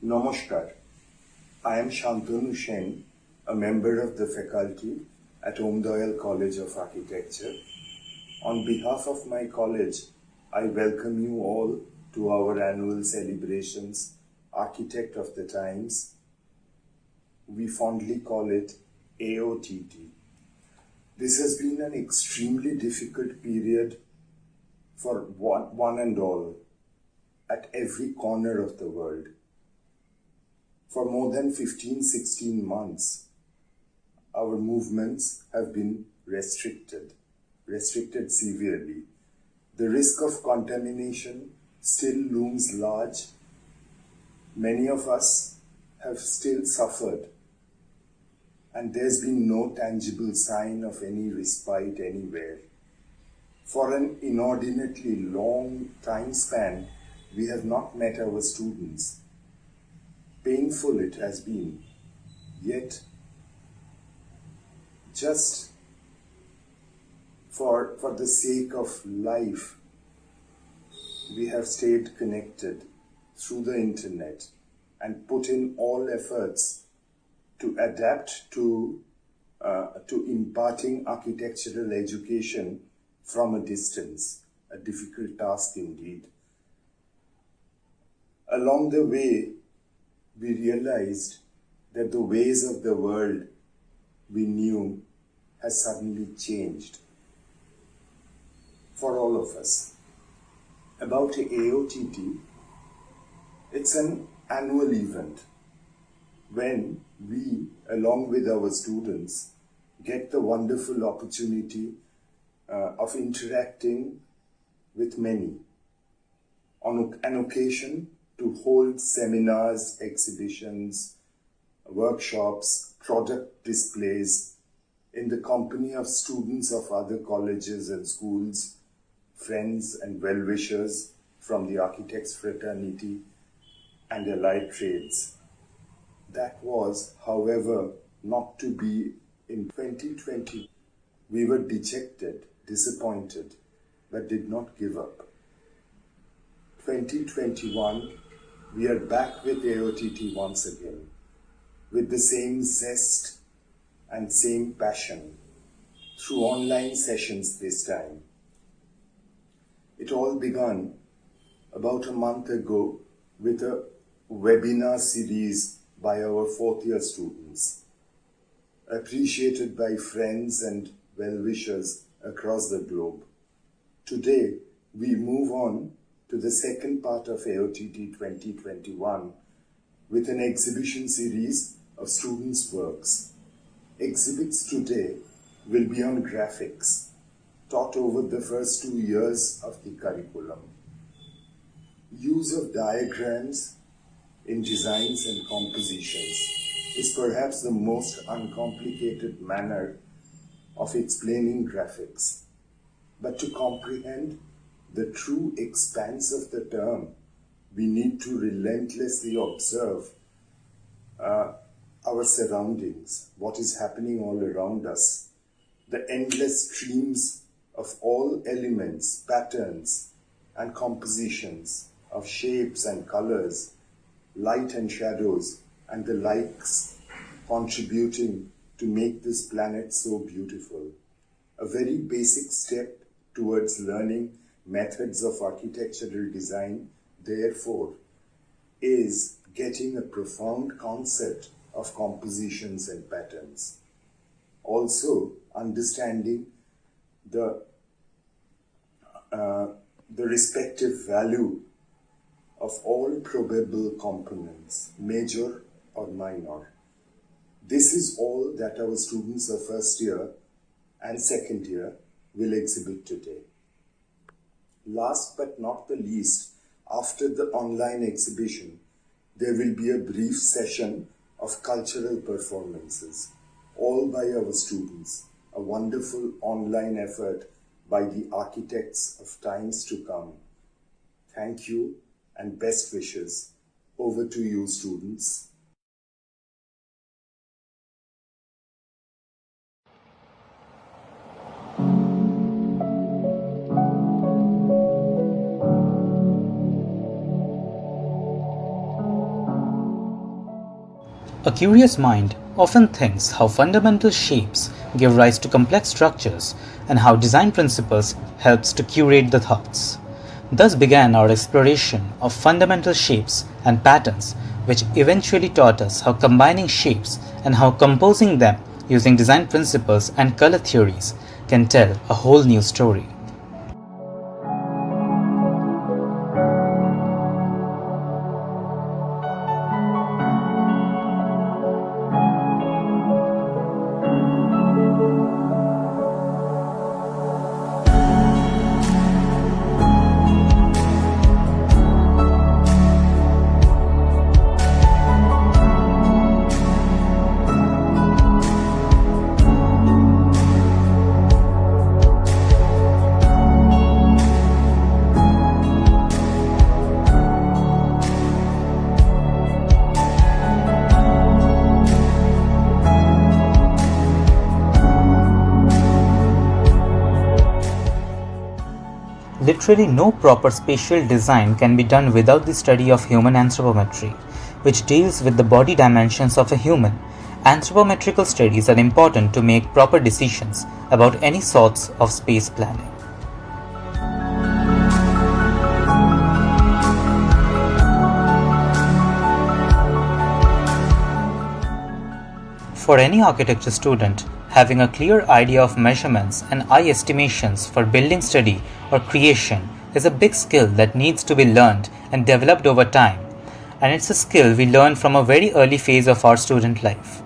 Namaskar. I am Shantanu Sen, a member of the faculty at OmDayal College of Architecture. On behalf of my college, I welcome you all to our annual celebrations, Architect of the Times. We fondly call it AOTT. This has been an extremely difficult period for one and all at every corner of the world. For more than 15-16 months, our movements have been restricted severely. The risk of contamination still looms large. Many of us have still suffered, and there's been no tangible sign of any respite anywhere. For an inordinately long time span, we have not met our students. Painful it has been, yet just for the sake of life, we have stayed connected through the internet and put in all efforts to adapt to imparting architectural education from a distance, a difficult task indeed. Along the way, we realized that the ways of the world we knew has suddenly changed for all of us. About AOTT, it's an annual event when we, along with our students, get the wonderful opportunity of interacting with many. On an occasion to hold seminars, exhibitions, workshops, product displays in the company of students of other colleges and schools, friends and well-wishers from the architects fraternity and allied trades. That was, however, not to be in 2020. We were dejected, disappointed, but did not give up. 2021, we are back with AOTT once again, with the same zest and same passion, through online sessions this time. It all began about a month ago with a webinar series by our fourth-year students, appreciated by friends and well-wishers across the globe. Today, we move on to the second part of AOTT 2021 with an exhibition series of students' works. Exhibits today will be on graphics, taught over the first 2 years of the curriculum. Use of diagrams in designs and compositions is perhaps the most uncomplicated manner of explaining graphics. But to comprehend the true expanse of the term, we need to relentlessly observe our surroundings, what is happening all around us, the endless streams of all elements, patterns, and compositions of shapes and colors, light and shadows, and the likes contributing to make this planet so beautiful. A very basic step towards learning methods of architectural design, therefore, is getting a profound concept of compositions and patterns. Also, understanding the respective value of all probable components, major or minor. This is all that our students of first year and second year will exhibit today. Last but not the least, after the online exhibition, there will be a brief session of cultural performances, all by our students, a wonderful online effort by the architects of times to come. Thank you and best wishes. Over to you, students. A curious mind often thinks how fundamental shapes give rise to complex structures and how design principles helps to curate the thoughts. Thus began our exploration of fundamental shapes and patterns, which eventually taught us how combining shapes and how composing them using design principles and color theories can tell a whole new story. Literally no proper spatial design can be done without the study of human anthropometry, which deals with the body dimensions of a human. Anthropometrical studies are important to make proper decisions about any sorts of space planning. For any architecture student, having a clear idea of measurements and eye estimations for building study or creation is a big skill that needs to be learned and developed over time, and it's a skill we learn from a very early phase of our student life.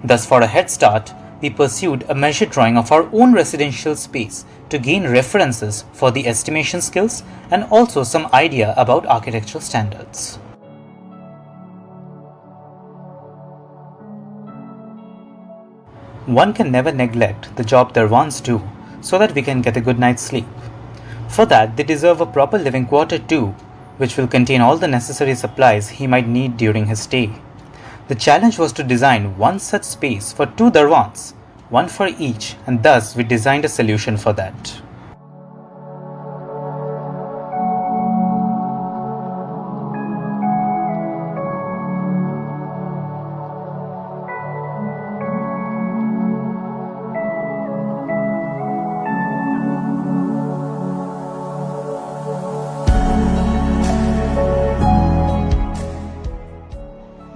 Thus, for a head start, we pursued a measure drawing of our own residential space to gain references for the estimation skills and also some idea about architectural standards. One can never neglect the job their ones do so that we can get a good night's sleep. For that, they deserve a proper living quarter too, which will contain all the necessary supplies he might need during his stay. The challenge was to design one such space for two darwans, one for each, and thus we designed a solution for that.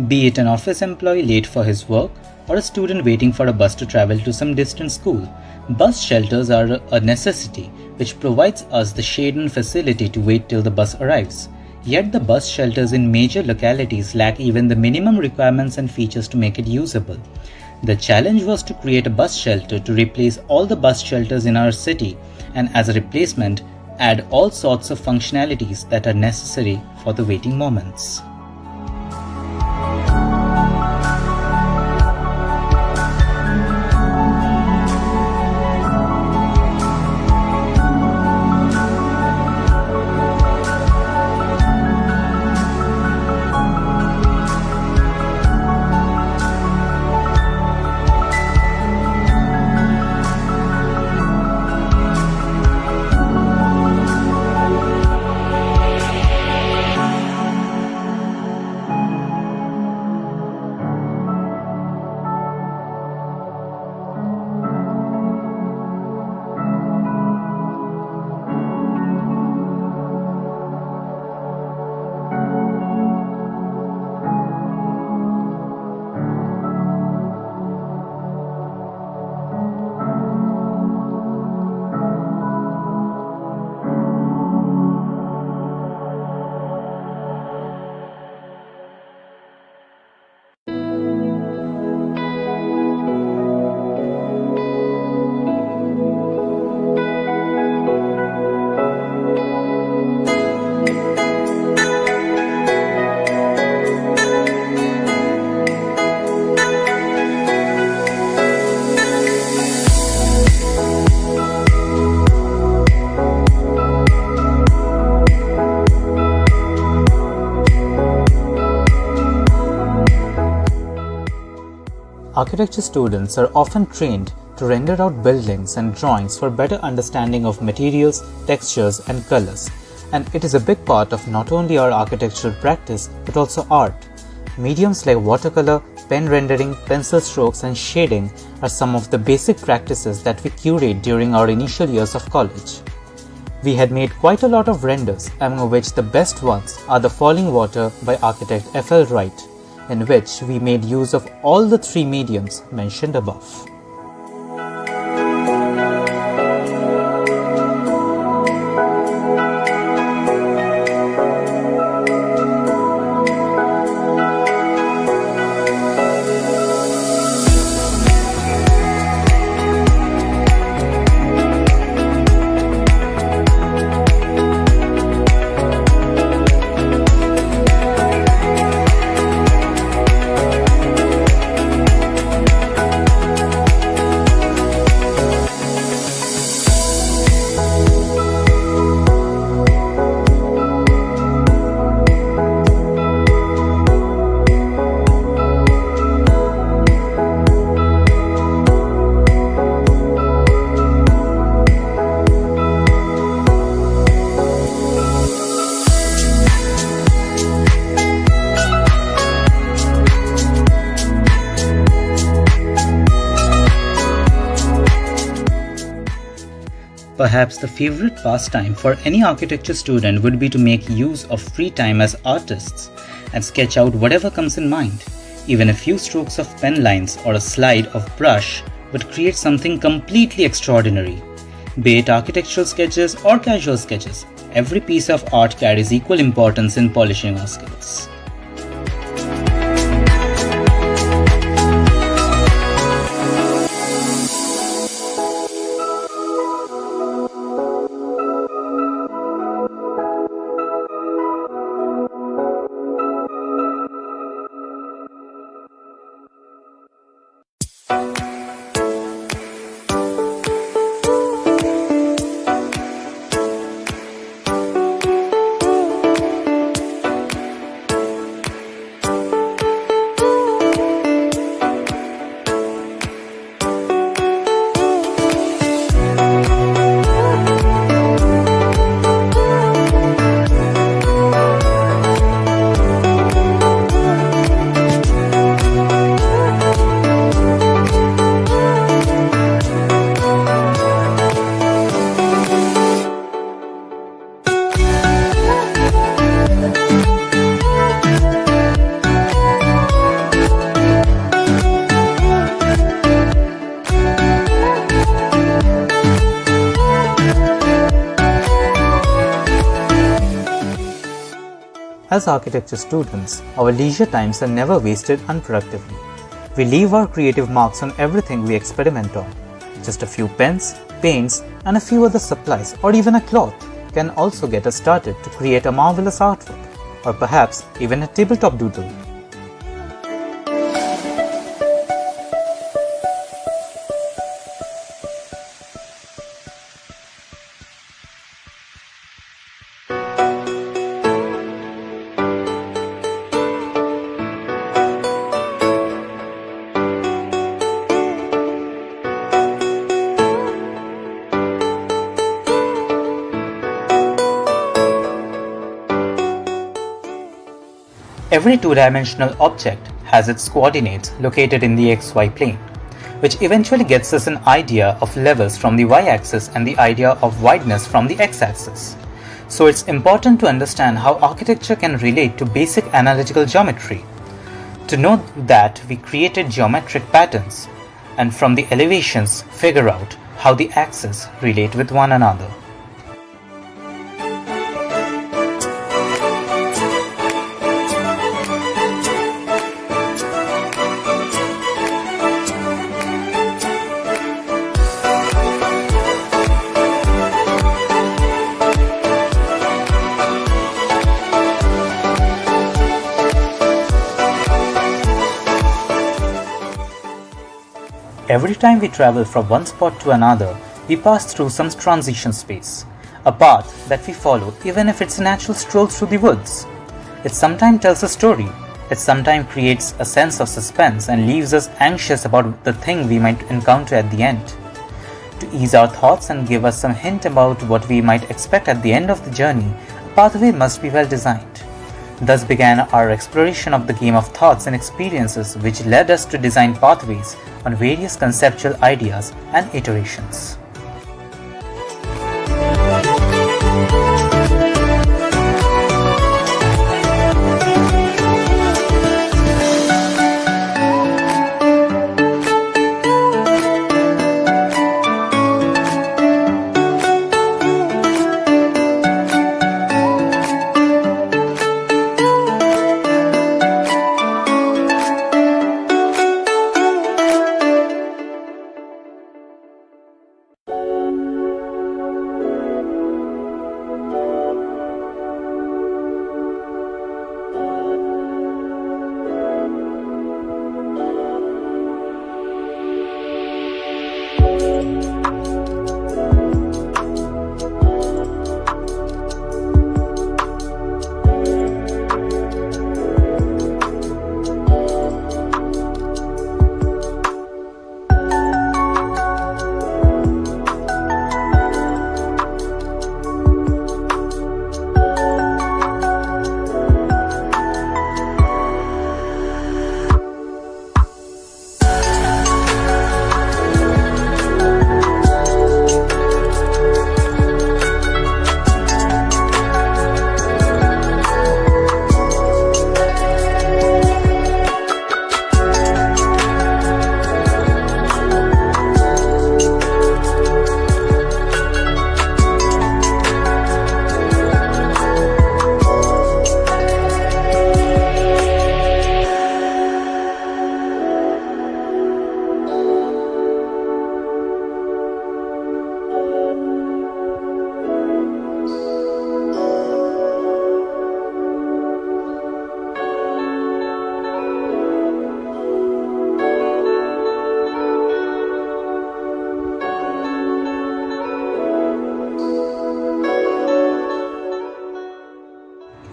Be it an office employee late for his work or a student waiting for a bus to travel to some distant school, bus shelters are a necessity which provides us the shade and facility to wait till the bus arrives. Yet the bus shelters in major localities lack even the minimum requirements and features to make it usable. The challenge was to create a bus shelter to replace all the bus shelters in our city and as a replacement add all sorts of functionalities that are necessary for the waiting moments. Architecture students are often trained to render out buildings and drawings for better understanding of materials, textures, and colors, and it is a big part of not only our architectural practice but also art. Mediums like watercolor, pen rendering, pencil strokes and shading are some of the basic practices that we curate during our initial years of college. We had made quite a lot of renders, among which the best ones are the Falling Water by architect F.L. Wright, in which we made use of all the three mediums mentioned above. Perhaps the favorite pastime for any architecture student would be to make use of free time as artists and sketch out whatever comes in mind. Even a few strokes of pen lines or a slide of brush would create something completely extraordinary. Be it architectural sketches or casual sketches, every piece of art carries equal importance in polishing our skills. As architecture students, our leisure times are never wasted unproductively. We leave our creative marks on everything we experiment on. Just a few pens, paints, and a few other supplies, or even a cloth, can also get us started to create a marvelous artwork, or perhaps even a tabletop doodle. Every two-dimensional object has its coordinates located in the xy plane, which eventually gets us an idea of levels from the y-axis and the idea of wideness from the x-axis. So it's important to understand how architecture can relate to basic analytical geometry. To know that, we created geometric patterns, and from the elevations figure out how the axes relate with one another. Every time we travel from one spot to another, we pass through some transition space, a path that we follow even if it's a natural stroll through the woods. It sometimes tells a story, it sometimes creates a sense of suspense and leaves us anxious about the thing we might encounter at the end. To ease our thoughts and give us some hint about what we might expect at the end of the journey, a pathway must be well designed. Thus began our exploration of the game of thoughts and experiences, which led us to design pathways on various conceptual ideas and iterations.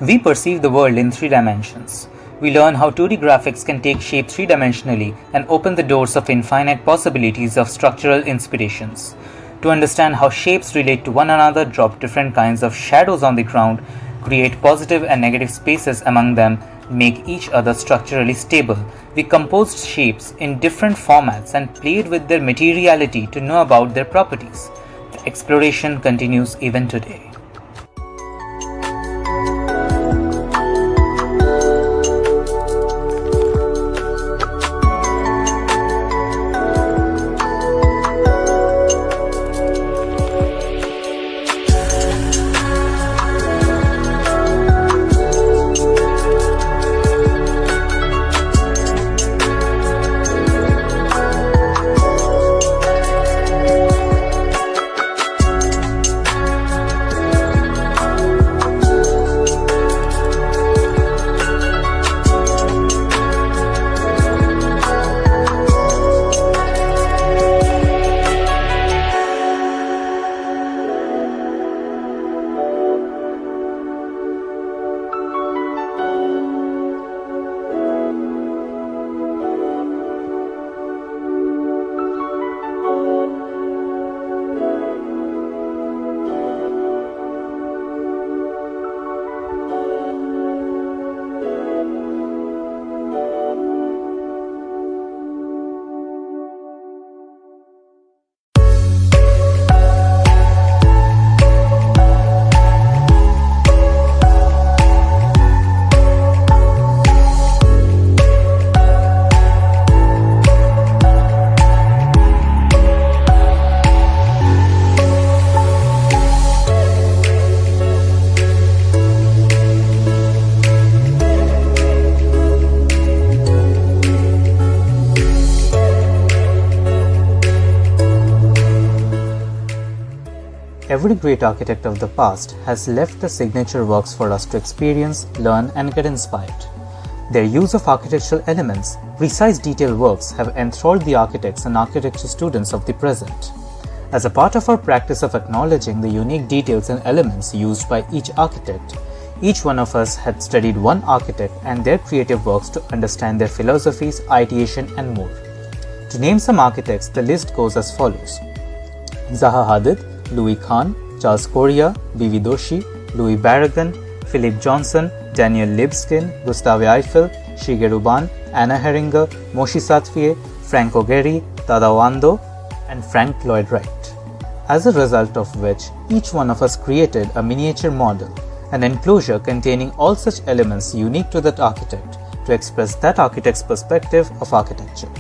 We perceive the world in 3 dimensions. We learn how 2D graphics can take shape 3-dimensionally and open the doors of infinite possibilities of structural inspirations. To understand how shapes relate to one another, drop different kinds of shadows on the ground, create positive and negative spaces among them, make each other structurally stable. We composed shapes in different formats and played with their materiality to know about their properties. The exploration continues even today. Every great architect of the past has left the signature works for us to experience, learn, and get inspired. Their use of architectural elements, precise detailed works have enthralled the architects and architecture students of the present. As a part of our practice of acknowledging the unique details and elements used by each architect, each one of us had studied one architect and their creative works to understand their philosophies, ideation, and more. To name some architects, the list goes as follows: Zaha Hadid, Louis Kahn, Charles Correa, B.V. Doshi, Louis Barragan, Philip Johnson, Daniel Libeskind, Gustave Eiffel, Shigeru Ban, Anna Heringer, Moshi Sathvier, Franco Gehry, Tadao Ando, and Frank Lloyd Wright. As a result of which, each one of us created a miniature model, an enclosure containing all such elements unique to that architect, to express that architect's perspective of architecture.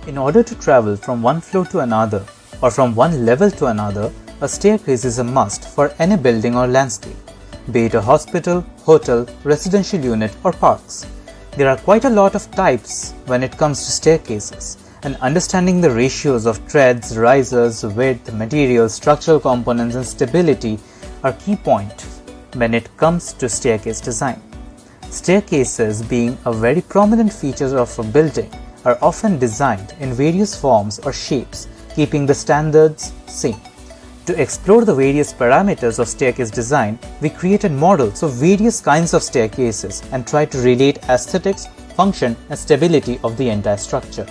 In order to travel from one floor to another or from one level to another, a staircase is a must for any building or landscape, be it a hospital, hotel, residential unit or parks. There are quite a lot of types when it comes to staircases, and understanding the ratios of treads, risers, width, materials, structural components and stability are key points when it comes to staircase design. Staircases, being a very prominent feature of a building, are often designed in various forms or shapes, keeping the standards same. To explore the various parameters of staircase design, we created models of various kinds of staircases and tried to relate aesthetics, function and stability of the entire structure.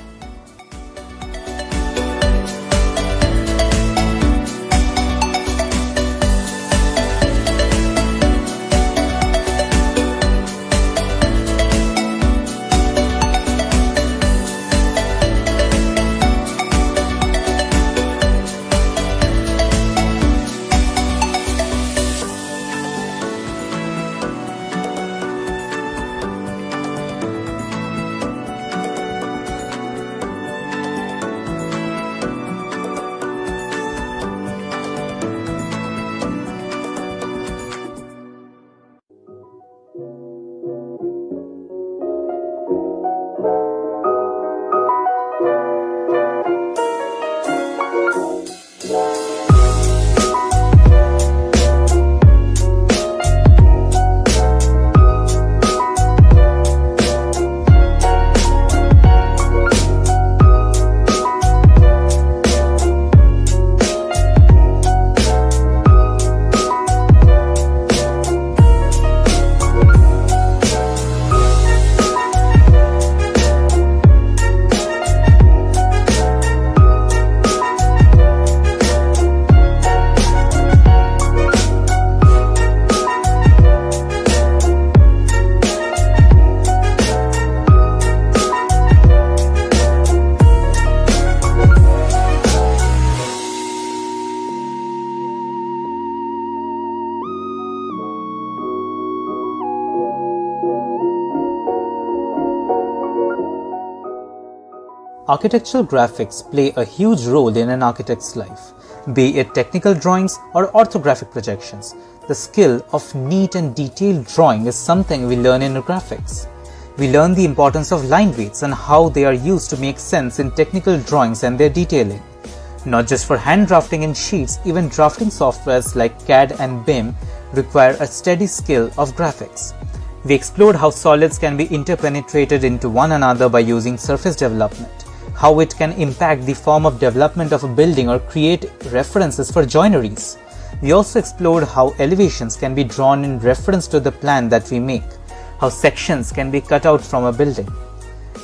architectural graphics play a huge role in an architect's life. Be it technical drawings or orthographic projections, the skill of neat and detailed drawing is something we learn in graphics. We learn the importance of line weights and how they are used to make sense in technical drawings and their detailing. Not just for hand drafting in sheets, even drafting softwares like CAD and BIM require a steady skill of graphics. We explored how solids can be interpenetrated into one another by using surface development, how it can impact the form of development of a building or create references for joineries. We also explored how elevations can be drawn in reference to the plan that we make, how sections can be cut out from a building.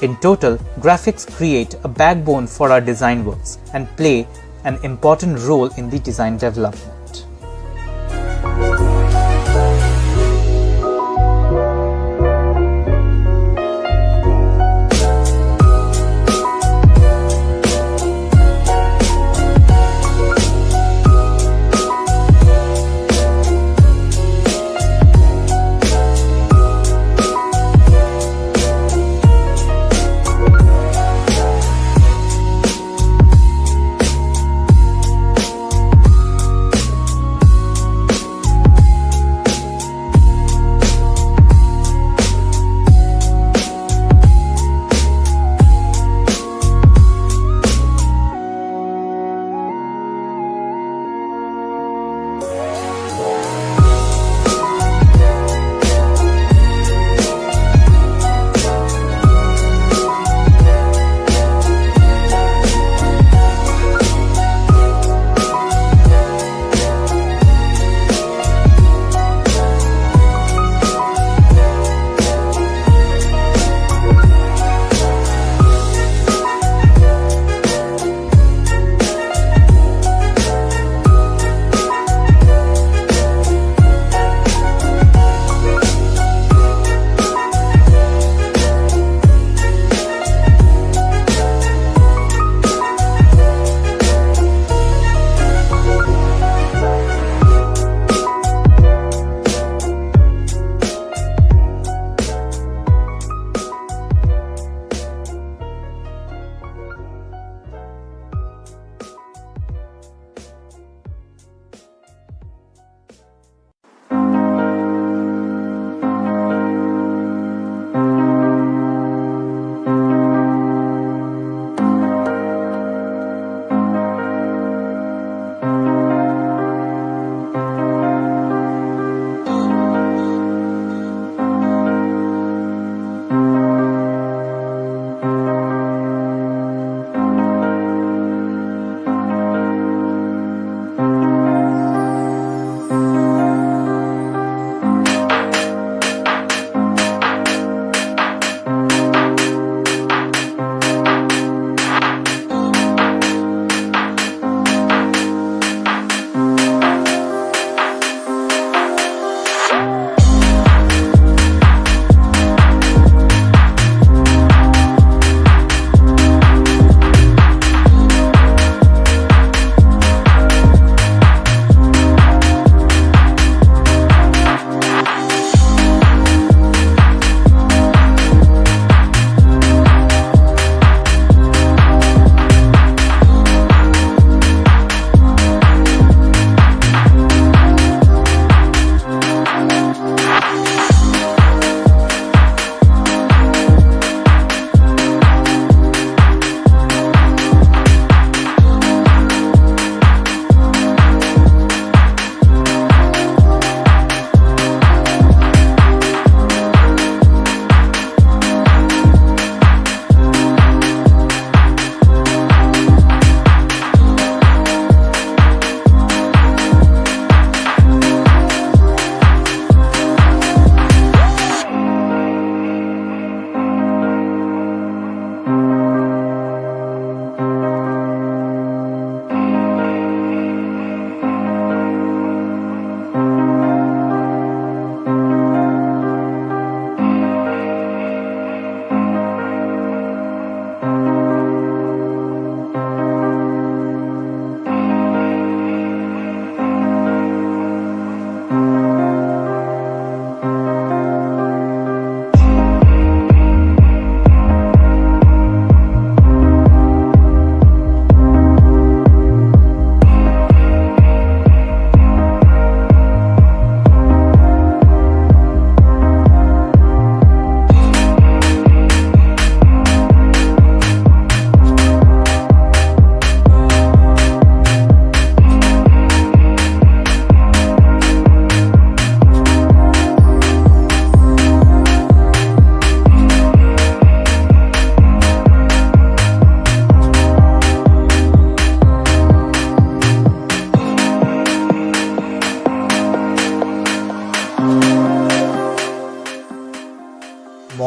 In total, graphics create a backbone for our design works and play an important role in the design development.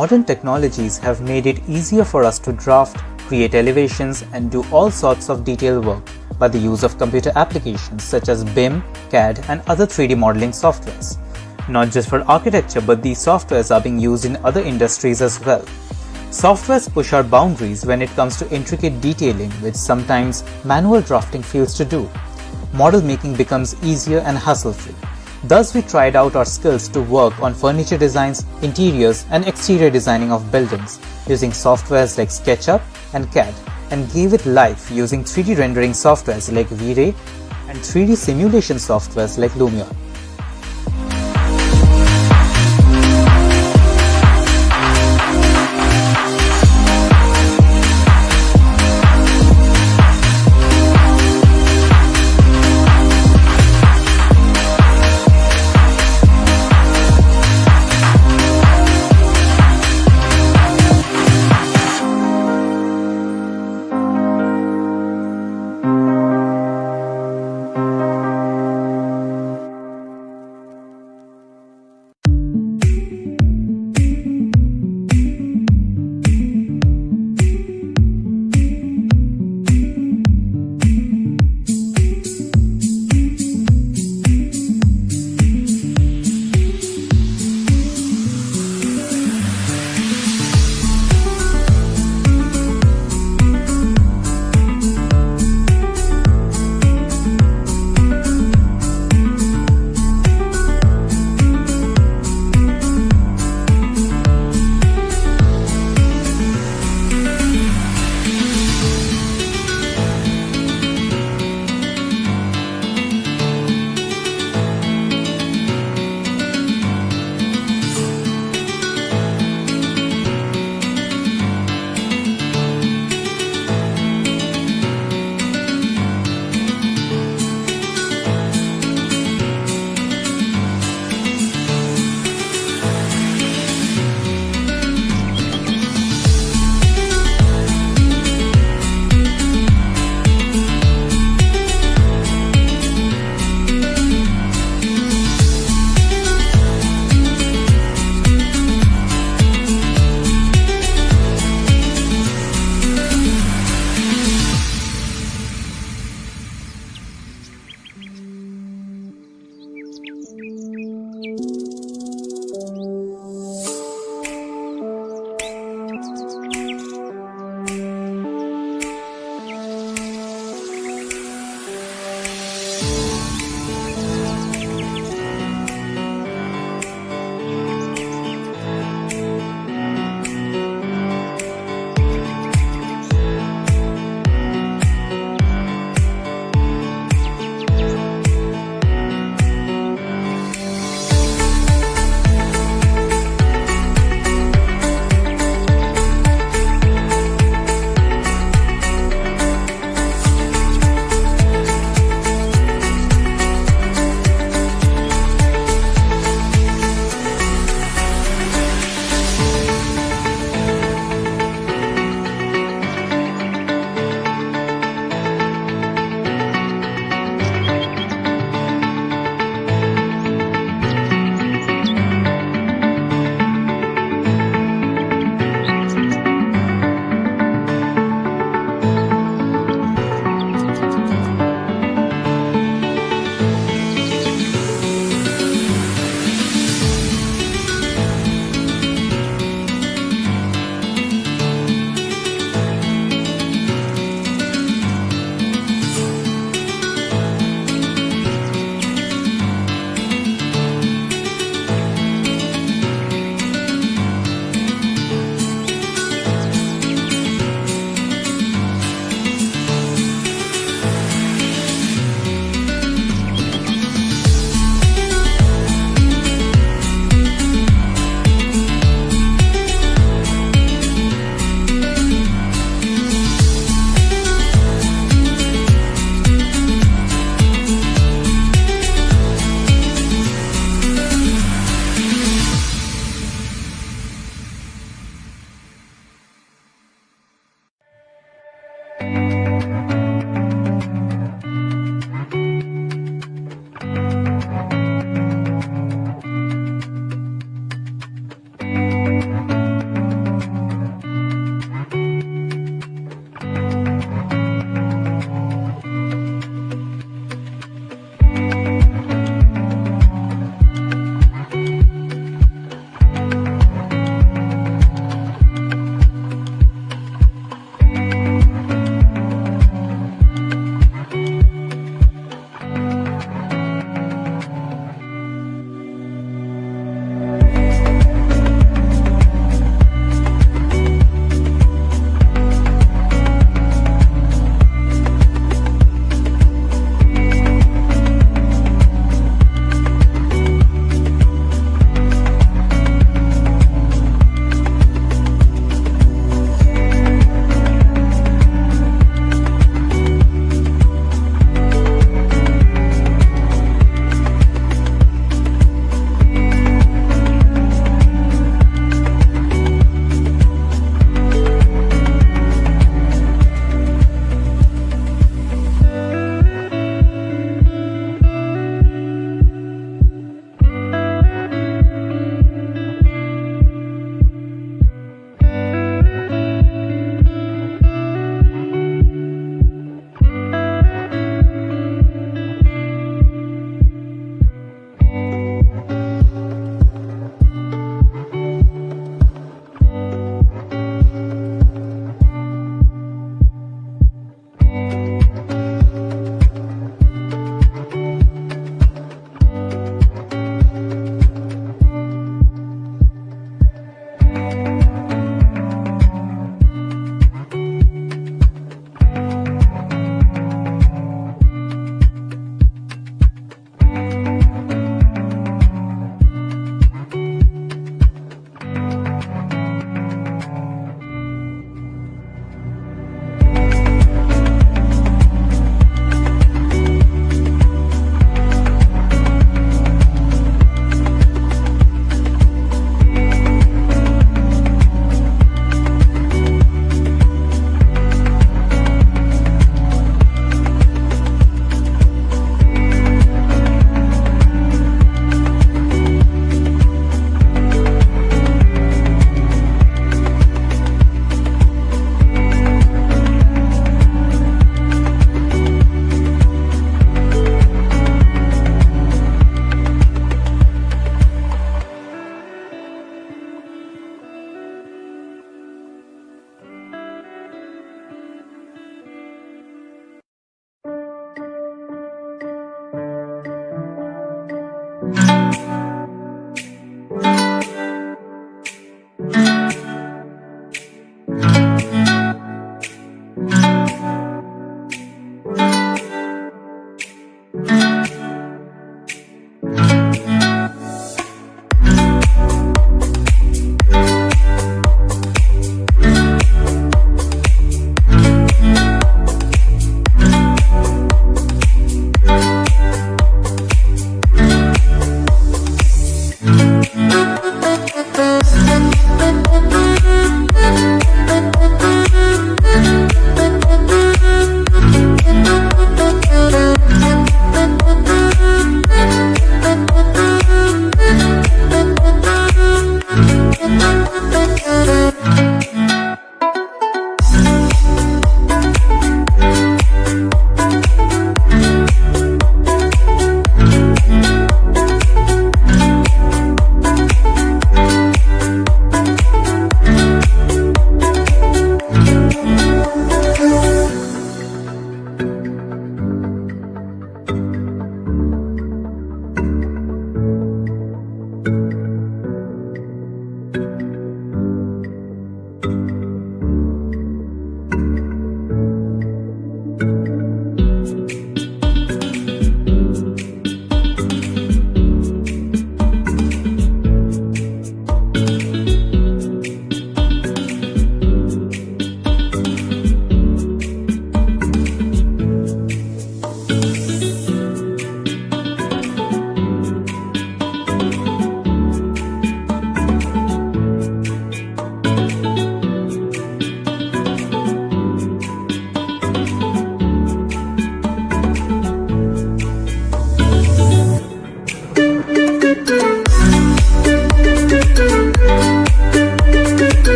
Modern technologies have made it easier for us to draft, create elevations, and do all sorts of detailed work by the use of computer applications such as BIM, CAD, and other 3D modeling softwares. Not just for architecture, but these softwares are being used in other industries as well. Softwares push our boundaries when it comes to intricate detailing, which sometimes manual drafting fails to do. Model making becomes easier and hassle-free. Thus, we tried out our skills to work on furniture designs, interiors, and exterior designing of buildings using softwares like SketchUp and CAD, and gave it life using 3D rendering softwares like V-Ray and 3D simulation softwares like Lumion.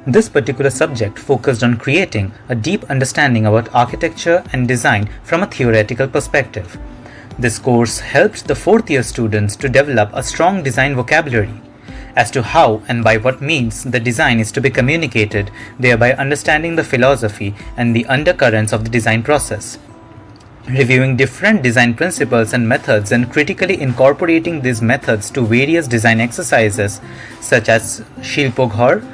This particular subject focused on creating a deep understanding about architecture and design from a theoretical perspective. This course helped the fourth year students to develop a strong design vocabulary as to how and by what means the design is to be communicated, thereby understanding the philosophy and the undercurrents of the design process. Reviewing different design principles and methods and critically incorporating these methods to various design exercises such as Shilpoghar,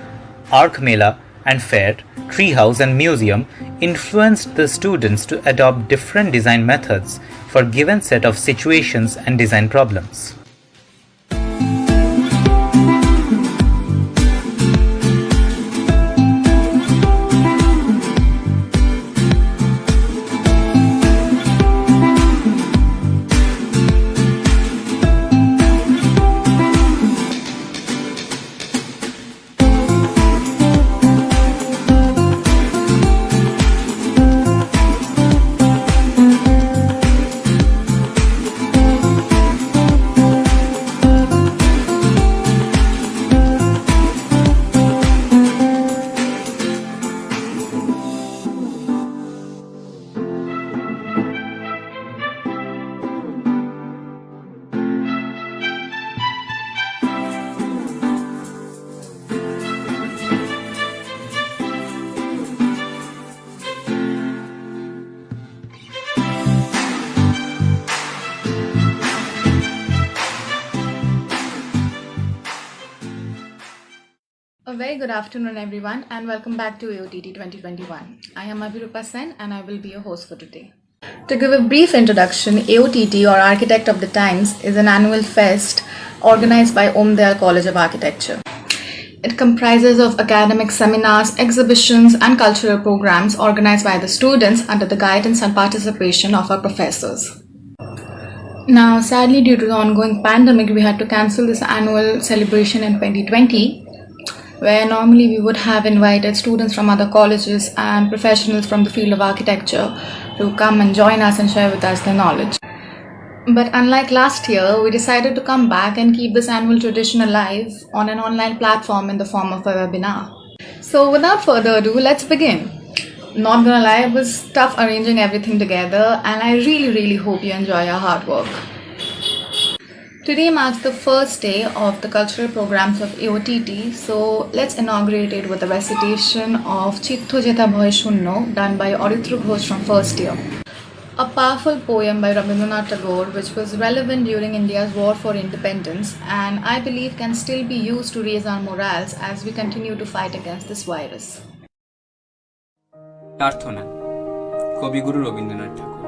Arc Mela and Fair, Treehouse and Museum influenced the students to adopt different design methods for a given set of situations and design problems. A very good afternoon everyone and welcome back to AOTT 2021. I am Abhirupa Sen and I will be your host for today. To give a brief introduction, AOTT or Architect of the Times is an annual fest organized by OmDayal College of Architecture. It comprises of academic seminars, exhibitions, and cultural programs organized by the students under the guidance and participation of our professors. Now, sadly, due to the ongoing pandemic, we had to cancel this annual celebration in 2020, where normally we would have invited students from other colleges and professionals from the field of architecture to come and join us and share with us their knowledge. But unlike last year, we decided to come back and keep this annual tradition alive on an online platform in the form of a webinar. So without further ado, let's begin. Not gonna lie, it was tough arranging everything together, and I really hope you enjoy our hard work. Today marks the first day of the cultural programs of AOTT, so let's inaugurate it with a recitation of Chitto Jetha Bhoy Shunno done by Auditru Ghosh from first year. A powerful poem by Rabindranath Tagore which was relevant during India's war for independence and I believe can still be used to raise our morals as we continue to fight against this virus. প্রার্থনা কবিগুরু রবীন্দ্রনাথ ঠাকুর।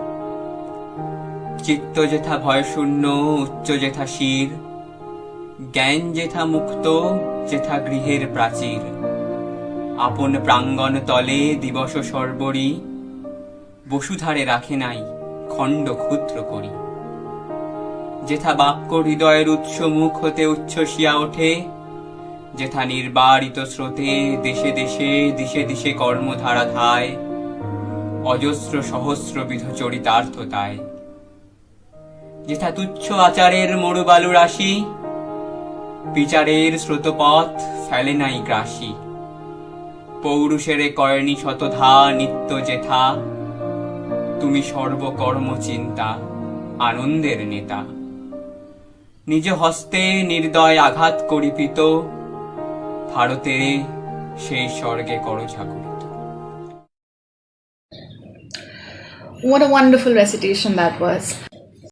চিত্ত যেথা ভয় শূন্য উচ্চ যেথা শির, জ্ঞান যেথা মুক্ত যেথা গৃহের প্রাচীর, আপন প্রাঙ্গণ তলে দিবস সর্বরি, বসুধারে রাখে নাই খণ্ড ক্ষুদ্র করি। যেথা বাক্য হৃদয়ের উৎস মুখ হতে উচ্ছ্বসিয়া ওঠে, যেথা নির্বারিত স্রোতে দেশে দেশে দিশে দিশে কর্মধারা ধায়, অজস্র সহস্রবিধ চরিতার্থতায়। যেথা তুচ্ছ আচারের মরুবালু রাশি, বিচারের স্রোতপথ ফেলে নাই গ্রাসী, পৌরুষেরে কয়নি শতধা নিত্য যেথা, তুমি সর্বকর্ম চিন্তা আনন্দের নেতা। নিজ হস্তে নির্দয় আঘাত করিপিত, ভারতে সেই স্বর্গে করো জাগরিত। What a wonderful recitation that was.